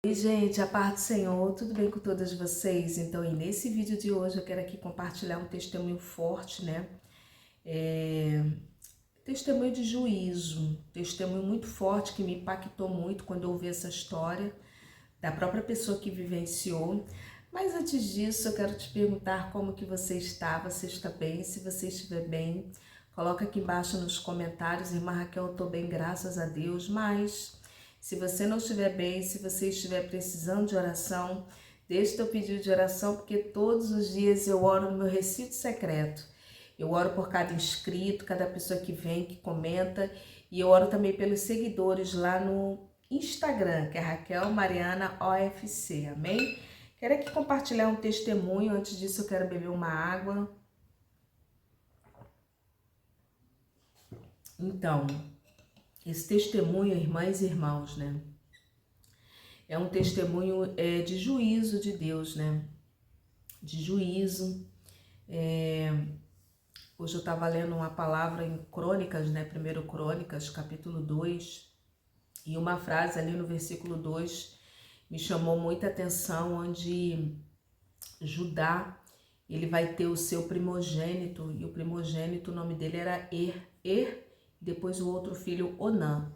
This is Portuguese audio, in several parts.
Oi, gente, a paz do Senhor, tudo bem com todas vocês? Então, e nesse vídeo de hoje eu quero aqui compartilhar um testemunho forte, né? Testemunho de juízo, testemunho muito forte que me impactou muito quando eu ouvi essa história da própria pessoa que vivenciou. Mas antes disso, eu quero te perguntar como que você está, você está bem? Se você estiver bem, coloca aqui embaixo nos comentários, irmã Raquel, eu estou bem, graças a Deus, mas se você não estiver bem, se você estiver precisando de oração, deixe teu pedido de oração, porque todos os dias eu oro no meu recinto secreto. Eu oro por cada inscrito, cada pessoa que vem, que comenta, e eu oro também pelos seguidores lá no Instagram, que é Raquel Mariana OFC, amém? Quero aqui compartilhar um testemunho, antes disso eu quero beber uma água. Então, esse testemunho, irmãs e irmãos, né? É um testemunho de juízo de Deus, né? De juízo. Hoje eu estava lendo uma palavra em Crônicas, né? 1 Crônicas, capítulo 2, e uma frase ali no versículo 2 me chamou muita atenção, onde Judá, ele vai ter o seu primogênito, e o primogênito, o nome dele era depois o outro filho, Onã.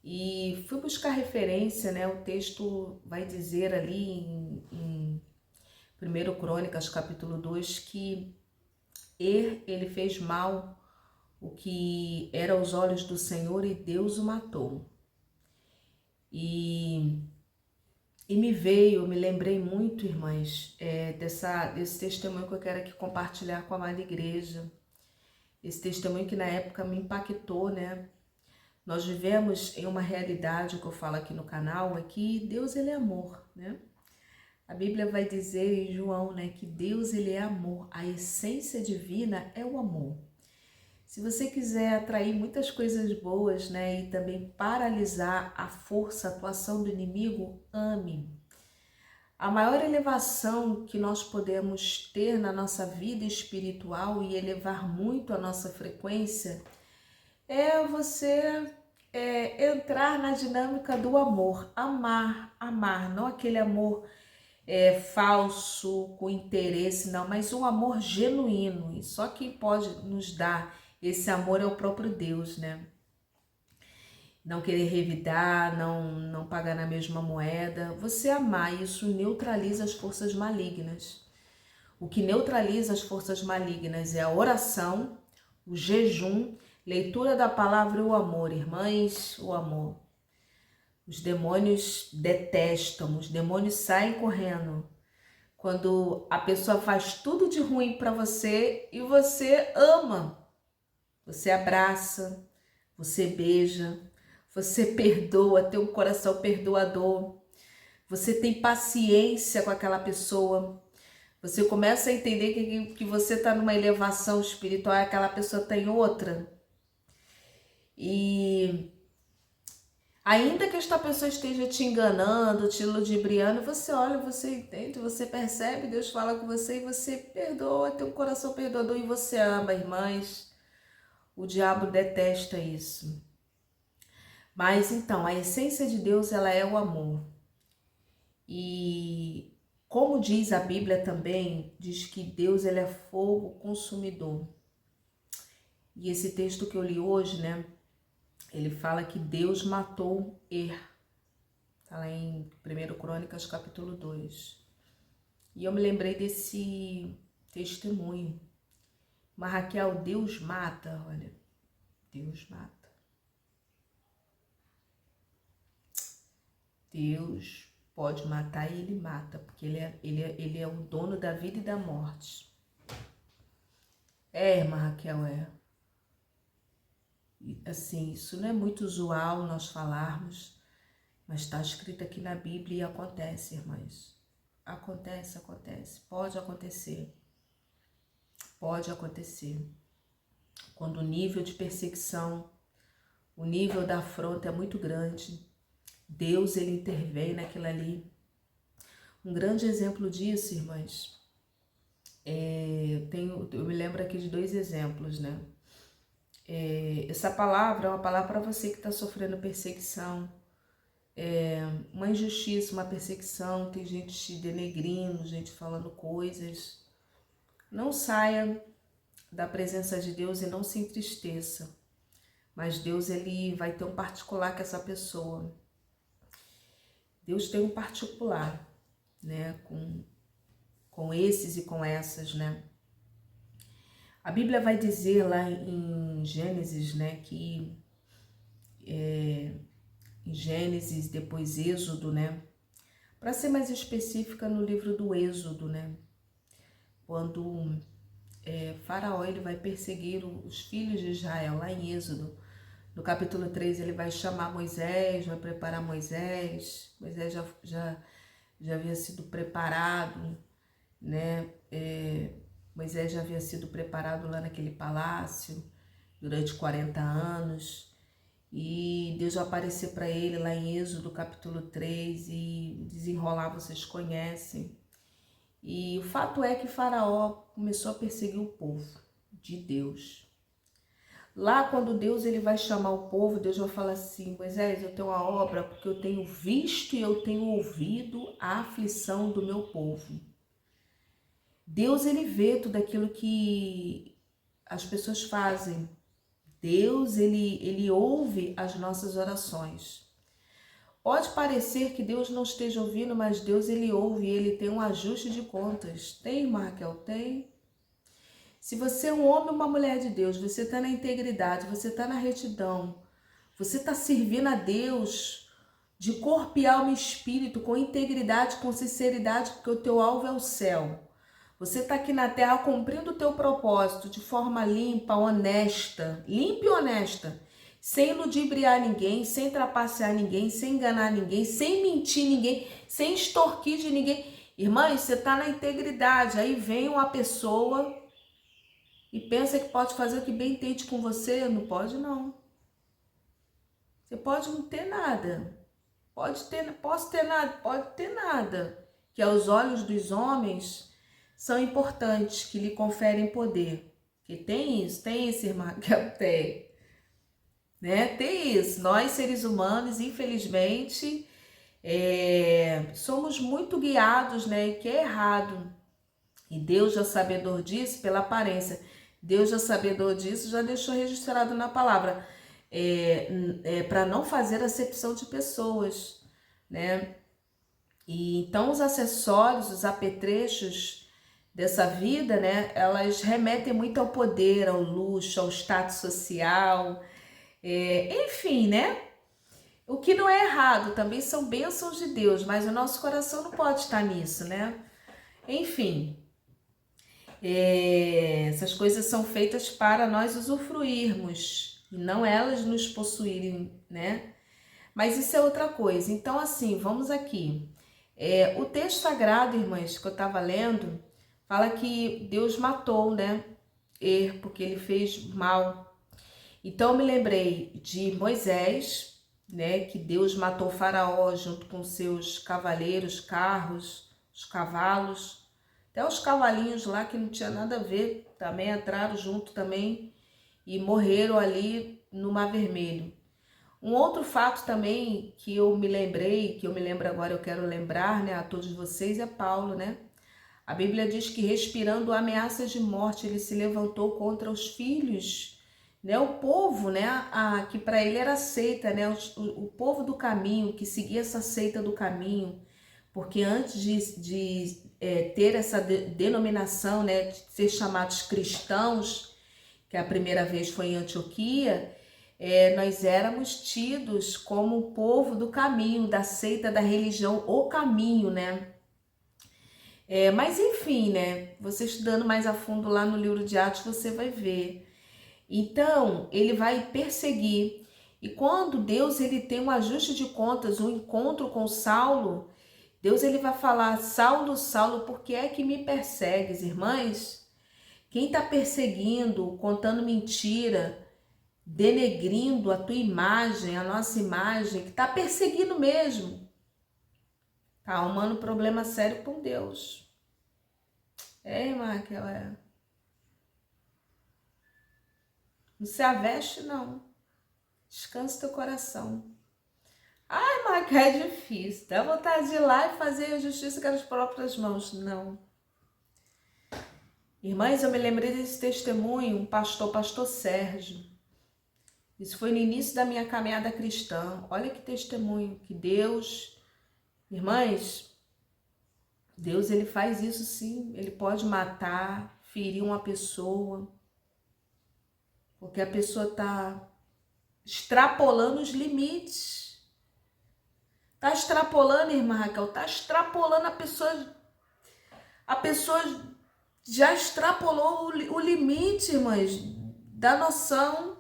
E fui buscar referência, né? O texto vai dizer ali em 1 Crônicas, capítulo 2, que ele fez mal o que era aos olhos do Senhor e Deus o matou. E me lembrei muito, irmãs, desse testemunho que eu quero aqui compartilhar com a amada igreja. Esse testemunho que na época me impactou, né? Nós vivemos em uma realidade, o que eu falo aqui no canal, é que Deus, ele é amor, né? A Bíblia vai dizer em João, né, que Deus, ele é amor, a essência divina é o amor. Se você quiser atrair muitas coisas boas, né, e também paralisar a força, a atuação do inimigo, ame. A maior elevação que nós podemos ter na nossa vida espiritual e elevar muito a nossa frequência é você entrar na dinâmica do amor, amar, não aquele amor falso, com interesse, não, mas um amor genuíno. E só quem pode nos dar esse amor é o próprio Deus, né? Não querer revidar, não pagar na mesma moeda. Você amar, isso neutraliza as forças malignas. O que neutraliza as forças malignas é a oração, o jejum, leitura da palavra e o amor. Irmãs, o amor. Os demônios detestam, os demônios saem correndo quando a pessoa faz tudo de ruim para você e você ama. Você abraça, você beija, você perdoa, tem um coração perdoador, você tem paciência com aquela pessoa, você começa a entender que você está numa elevação espiritual e aquela pessoa tem outra. E ainda que esta pessoa esteja te enganando, te ludibriando, você olha, você entende, você percebe, Deus fala com você e você perdoa, tem um coração perdoador e você ama, irmãs. O diabo detesta isso. Mas então, a essência de Deus, ela é o amor. E como diz a Bíblia também, diz que Deus, ele é fogo consumidor. E esse texto que eu li hoje, né, ele fala que Deus matou Está lá em 1 Crônicas, capítulo 2. E eu me lembrei desse testemunho. Mas Raquel, Deus mata, olha, Deus mata. Deus pode matar e ele mata, porque ele é o dono da vida e da morte. Irmã Raquel, assim, isso não é muito usual nós falarmos, mas está escrito aqui na Bíblia e acontece, irmãs. Acontece. Pode acontecer. Pode acontecer. Quando o nível de perseguição, o nível da afronta é muito grande, Deus, ele intervém naquilo ali. Um grande exemplo disso, irmãs, eu me lembro aqui de 2 exemplos, né? Essa palavra é uma palavra para você que está sofrendo perseguição, uma injustiça, uma perseguição, tem gente te denegrindo, gente falando coisas. Não saia da presença de Deus e não se entristeça. Mas Deus, ele vai ter um particular com essa pessoa. Deus tem um particular, né, com esses e com essas, né? A Bíblia vai dizer lá em Gênesis, né, que em Gênesis, depois Êxodo, né? Para ser mais específica, no livro do Êxodo, né? Quando Faraó ele vai perseguir os filhos de Israel, lá em Êxodo. No capítulo 3, ele vai chamar Moisés, vai preparar Moisés. Moisés já havia sido preparado, né? Moisés já havia sido preparado lá naquele palácio durante 40 anos. E Deus vai aparecer para ele lá em Êxodo capítulo 3 e desenrolar, vocês conhecem. E o fato é que Faraó começou a perseguir o povo de Deus. Lá quando Deus ele vai chamar o povo, Deus vai falar assim: Moisés, eu tenho uma obra porque eu tenho visto e eu tenho ouvido a aflição do meu povo. Deus ele vê tudo aquilo que as pessoas fazem. Deus ele ouve as nossas orações. Pode parecer que Deus não esteja ouvindo, mas Deus ele ouve, ele tem um ajuste de contas. Tem, irmã Raquel? Tem. Se você é um homem ou uma mulher de Deus, você está na integridade, você está na retidão, você está servindo a Deus de corpo e alma e espírito, com integridade, com sinceridade, porque o teu alvo é o céu. Você está aqui na terra cumprindo o teu propósito de forma limpa, honesta, limpa e honesta, sem ludibriar ninguém, sem trapacear ninguém, sem enganar ninguém, sem mentir ninguém, sem extorquir de ninguém. Irmãs, você está na integridade, aí vem uma pessoa e pensa que pode fazer o que bem entende com você. Não pode, não. Você pode não ter nada. Posso ter nada? Pode ter nada. Que aos olhos dos homens são importantes, que lhe conferem poder. Que tem isso, irmã, que tem. Né? Tem isso. Nós, seres humanos, infelizmente, somos muito guiados, né? Que é errado. E Deus, já sabedor disso, pela aparência, Deus, já sabedor disso, já deixou registrado na palavra, para não fazer acepção de pessoas, né? E então os acessórios, os apetrechos dessa vida, né? Elas remetem muito ao poder, ao luxo, ao status social, enfim, né? O que não é errado, também são bênçãos de Deus, mas o nosso coração não pode estar nisso, né? Enfim. Essas coisas são feitas para nós usufruirmos e não elas nos possuírem, né? Mas isso é outra coisa. Então, assim, vamos aqui. O texto sagrado, irmãs, que eu estava lendo, fala que Deus matou, né? Porque ele fez mal. Então, eu me lembrei de Moisés, né? Que Deus matou Faraó junto com seus cavaleiros, carros, os cavalos. Até os cavalinhos lá que não tinha nada a ver, também entraram junto também e morreram ali no Mar Vermelho. Um outro fato também que eu me lembrei, que eu me lembro agora, eu quero lembrar, né, a todos vocês, é Paulo, né? A Bíblia diz que respirando ameaças de morte, ele se levantou contra os filhos, né? O povo, né, que para ele era seita, né? O povo do caminho, que seguia essa seita do caminho, porque antes de ter essa denominação, né, de ser chamados cristãos, que a primeira vez foi em Antioquia, nós éramos tidos como o povo do caminho, da seita, da religião, o caminho, né? Mas enfim, né? Você estudando mais a fundo lá no livro de Atos, você vai ver. Então, ele vai perseguir. E quando Deus ele tem um ajuste de contas, um encontro com Saulo, Deus ele vai falar: Saulo, Saulo, por que é que me persegues, irmãs? Quem está perseguindo, contando mentira, denegrindo a tua imagem, a nossa imagem, que está perseguindo mesmo, tá arrumando problema sério com Deus. Irmã Raquel, não se aveste, não. Descansa teu coração. Irmã mas que é difícil. Dá vontade de ir lá e fazer a justiça com as próprias mãos. Não. Irmãs, eu me lembrei desse testemunho, pastor Sérgio. Isso foi no início da minha caminhada cristã. Olha que testemunho, que Deus... Irmãs, Deus, ele faz isso sim. Ele pode matar, ferir uma pessoa, porque a pessoa está extrapolando os limites. Está extrapolando, irmã Raquel, está extrapolando a pessoa já extrapolou o limite, irmãs, da noção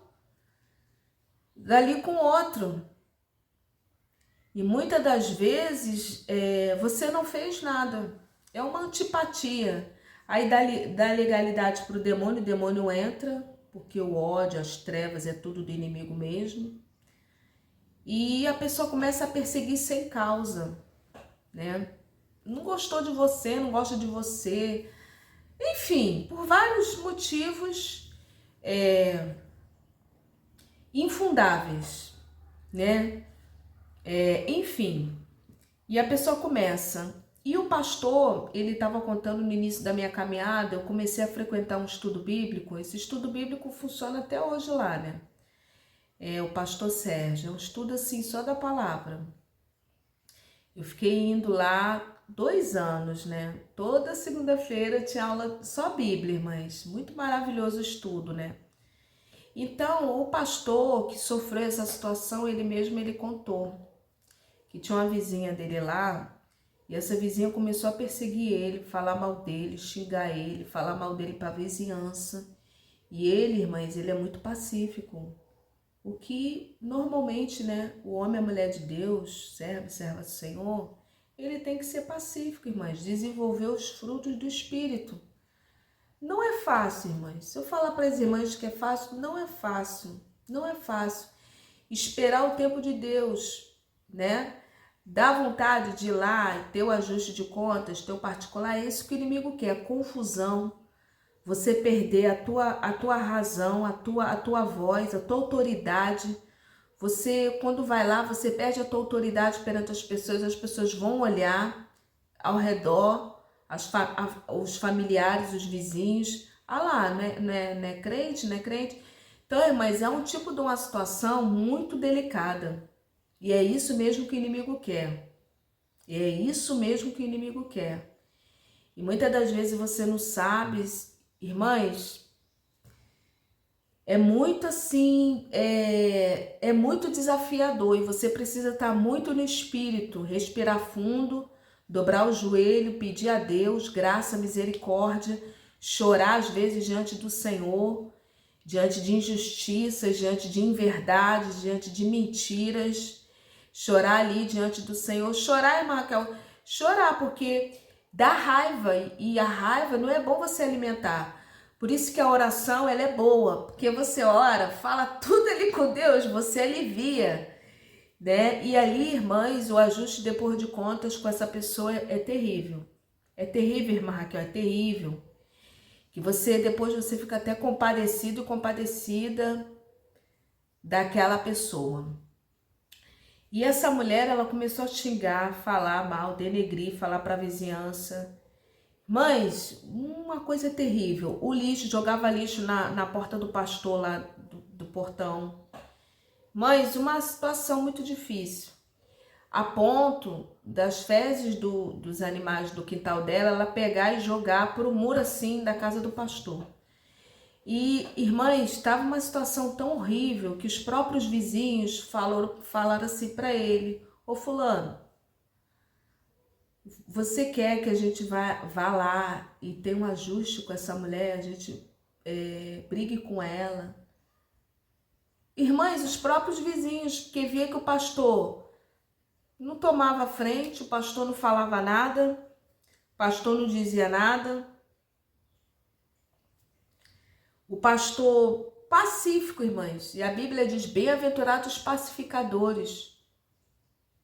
dali com o outro. E muitas das vezes você não fez nada. É uma antipatia. Aí dá legalidade para o demônio entra, porque o ódio, as trevas é tudo do inimigo mesmo. E a pessoa começa a perseguir sem causa, né? Não gostou de você, não gosta de você. Enfim, por vários motivos infundáveis, né? Enfim, e a pessoa começa. E o pastor, ele estava contando no início da minha caminhada, eu comecei a frequentar um estudo bíblico. Esse estudo bíblico funciona até hoje lá, né? O pastor Sérgio, é um estudo assim só da palavra. Eu fiquei indo lá 2 anos, né? Toda segunda-feira tinha aula só Bíblia, irmãs. Muito maravilhoso o estudo, né? Então, o pastor que sofreu essa situação, ele contou que tinha uma vizinha dele lá, e essa vizinha começou a perseguir ele, falar mal dele, xingar ele, falar mal dele para a vizinhança. E ele, irmãs, ele é muito pacífico. O que normalmente, né, o homem e a mulher de Deus, serva do Senhor, ele tem que ser pacífico, irmãs, desenvolver os frutos do Espírito. Não é fácil, irmãs. Se eu falar para as irmãs que é fácil, não é fácil. Não é fácil. Esperar o tempo de Deus, né? Dá vontade de ir lá e ter o ajuste de contas, ter o particular, é isso que o inimigo quer, confusão. Você perder a tua razão, a tua voz, a tua autoridade. Você, quando vai lá, você perde a tua autoridade perante as pessoas vão olhar ao redor, os familiares, os vizinhos. Ah lá, não é crente, não é crente. Então, mas é um tipo de uma situação muito delicada. E é isso mesmo que o inimigo quer. E é isso mesmo que o inimigo quer. E muitas das vezes você não sabe, irmãs, é muito assim, é muito desafiador e você precisa estar muito no espírito, respirar fundo, dobrar o joelho, pedir a Deus graça, misericórdia, chorar às vezes diante do Senhor, diante de injustiças, diante de inverdades, diante de mentiras, chorar ali diante do Senhor, chorar, irmã Raquel, chorar porque dá raiva e a raiva não é bom você alimentar. Por isso que a oração ela é boa, porque você ora, fala tudo ali com Deus, você alivia, né? E ali, irmãs, o ajuste depois de contas com essa pessoa é terrível. É terrível, irmã Raquel, é terrível. Que você, depois você fica até compadecido e compadecida daquela pessoa. E essa mulher, ela começou a xingar, falar mal, denegrir, falar para a vizinhança. Mas, uma coisa terrível, o lixo, jogava lixo na porta do pastor lá do portão. Mas, uma situação muito difícil. A ponto das fezes dos animais do quintal dela, ela pegar e jogar por um muro assim da casa do pastor. E, irmãs, estava uma situação tão horrível que os próprios vizinhos falaram assim para ele: ô fulano, você quer que a gente vá lá e tenha um ajuste com essa mulher, a gente brigue com ela? Irmãs, os próprios vizinhos, que via que o pastor não tomava frente, o pastor não falava nada, o pastor não dizia nada, o pastor pacífico, irmãs, e a Bíblia diz: bem-aventurados os pacificadores,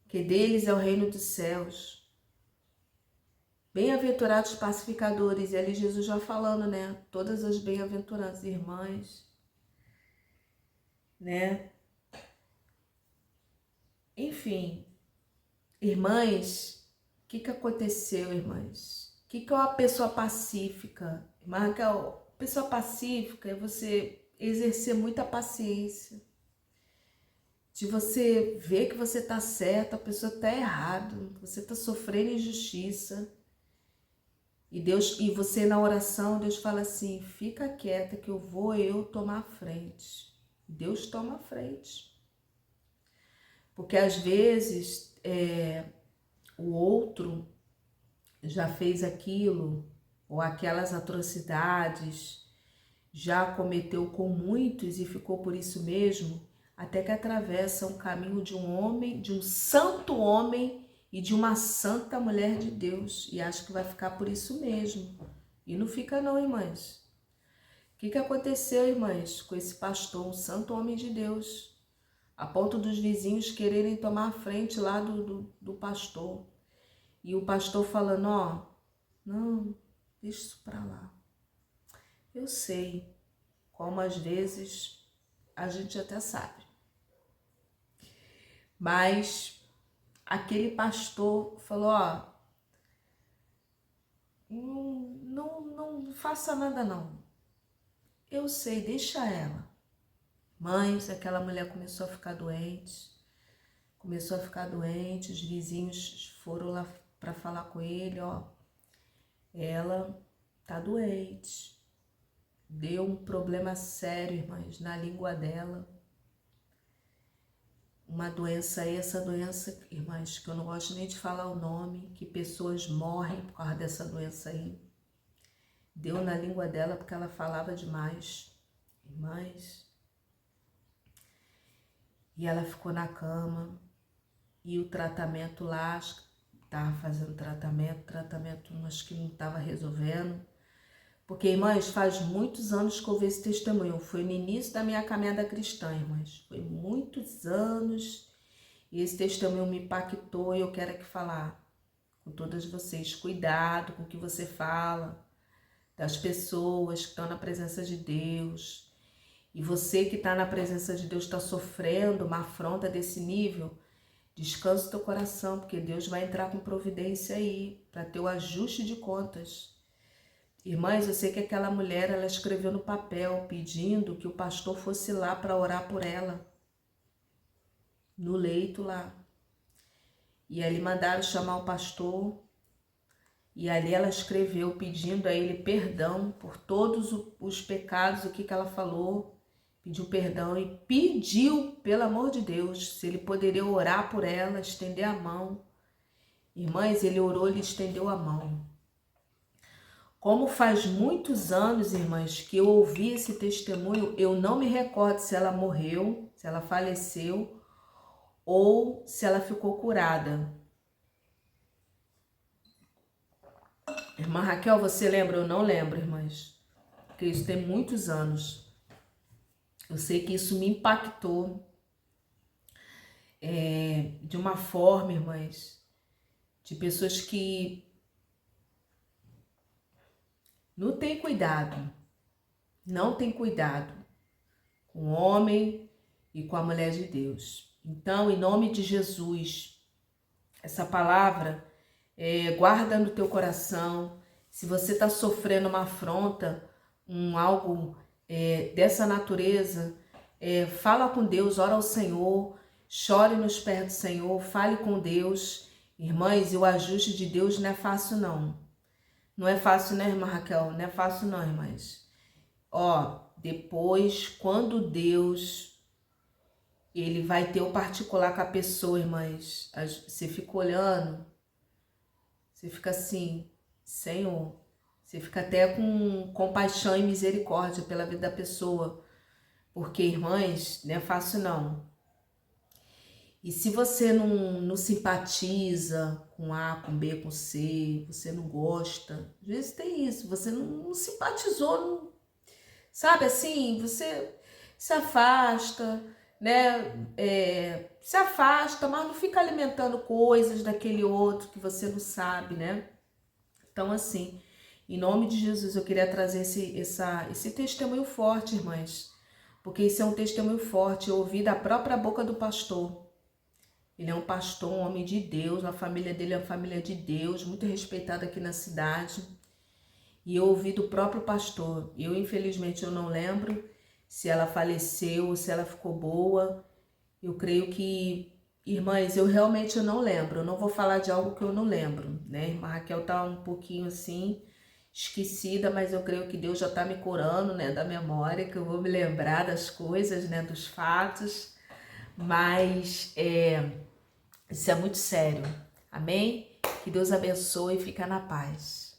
que deles é o reino dos céus. Bem-aventurados pacificadores, e ali Jesus já falando, né? Todas as bem-aventuranças, irmãs, né? Enfim, Irmãs, o que aconteceu, irmãs? O que é uma pessoa pacífica? Irmã Raquel, pessoa pacífica é você exercer muita paciência. De você ver que você está certo, a pessoa está errado, você está sofrendo injustiça. E você na oração, Deus fala assim, fica quieta que eu vou tomar a frente. Deus toma a frente. Porque às vezes o outro já fez aquilo, ou aquelas atrocidades, já cometeu com muitos e ficou por isso mesmo, até que atravessa um caminho de um homem, de um santo homem e de uma santa mulher de Deus, e acha que vai ficar por isso mesmo. E não fica não, irmãs. O que aconteceu, irmãs, com esse pastor, um santo homem de Deus, a ponto dos vizinhos quererem tomar a frente lá do pastor. E o pastor falando, ó, não, deixa isso pra lá. Eu sei como às vezes a gente até sabe. Mas aquele pastor falou, ó, não faça nada não. Eu sei, deixa ela. Mas aquela mulher começou a ficar doente. Os vizinhos foram lá para falar com ele, ó, ela tá doente. Deu um problema sério, irmãs, na língua dela. Uma doença aí, essa doença, irmãs, que eu não gosto nem de falar o nome, que pessoas morrem por causa dessa doença aí. Deu na língua dela porque ela falava demais, irmãs. E ela ficou na cama e o tratamento lá, estava fazendo tratamento acho que não estava resolvendo. Porque, irmãs, faz muitos anos que eu vi esse testemunho. Foi no início da minha caminhada cristã, irmãs. Foi muitos anos. E esse testemunho me impactou e eu quero aqui falar com todas vocês. Cuidado com o que você fala das pessoas que estão na presença de Deus. E você que está na presença de Deus, está sofrendo uma afronta desse nível, descansa o teu coração, porque Deus vai entrar com providência aí, para ter o ajuste de contas. Irmãs, eu sei que aquela mulher, ela escreveu no papel pedindo que o pastor fosse lá para orar por ela, no leito lá. E ali mandaram chamar o pastor, e ali ela escreveu pedindo a ele perdão por todos os pecados, o que ela falou, pediu perdão e pediu, pelo amor de Deus, se ele poderia orar por ela, estender a mão. Irmãs, ele orou, ele estendeu a mão. Como faz muitos anos, irmãs, que eu ouvi esse testemunho, eu não me recordo se ela morreu, se ela faleceu ou se ela ficou curada. Irmã Raquel, você lembra? Eu não lembro, irmãs, porque isso tem muitos anos. Eu sei que isso me impactou de uma forma, irmãs, de pessoas que não tem cuidado com o homem e com a mulher de Deus. Então, em nome de Jesus, essa palavra, guarda no teu coração. Se você está sofrendo uma afronta, algo dessa natureza, fala com Deus, ora ao Senhor, chore nos pés do Senhor, fale com Deus. Irmãs, e o ajuste de Deus não é fácil não. Não é fácil, né, irmã Raquel? Não é fácil não, irmãs. Ó, depois, quando Deus, ele vai ter o particular com a pessoa, irmãs, você fica olhando, você fica assim, Senhor, você fica até com compaixão e misericórdia pela vida da pessoa, porque, irmãs, não é fácil não. E se você não simpatiza com A, com B, com C, você não gosta, às vezes tem isso, você não simpatizou, sabe assim, você se afasta, né? Se afasta, mas não fica alimentando coisas daquele outro que você não sabe, né? Então, assim, em nome de Jesus, eu queria trazer esse testemunho forte, irmãs, porque esse é um testemunho forte, eu ouvi da própria boca do pastor. Ele é um pastor, um homem de Deus, a família dele é uma família de Deus, muito respeitada aqui na cidade. E eu ouvi do próprio pastor. Eu, infelizmente, eu não lembro se ela faleceu ou se ela ficou boa. Eu creio que, irmãs, eu realmente não lembro. Eu não vou falar de algo que eu não lembro, né? Irmã Raquel tá um pouquinho assim, esquecida, mas eu creio que Deus já tá me curando, né, da memória, que eu vou me lembrar das coisas, né, dos fatos. Mas isso é muito sério. Amém? Que Deus abençoe e fica na paz.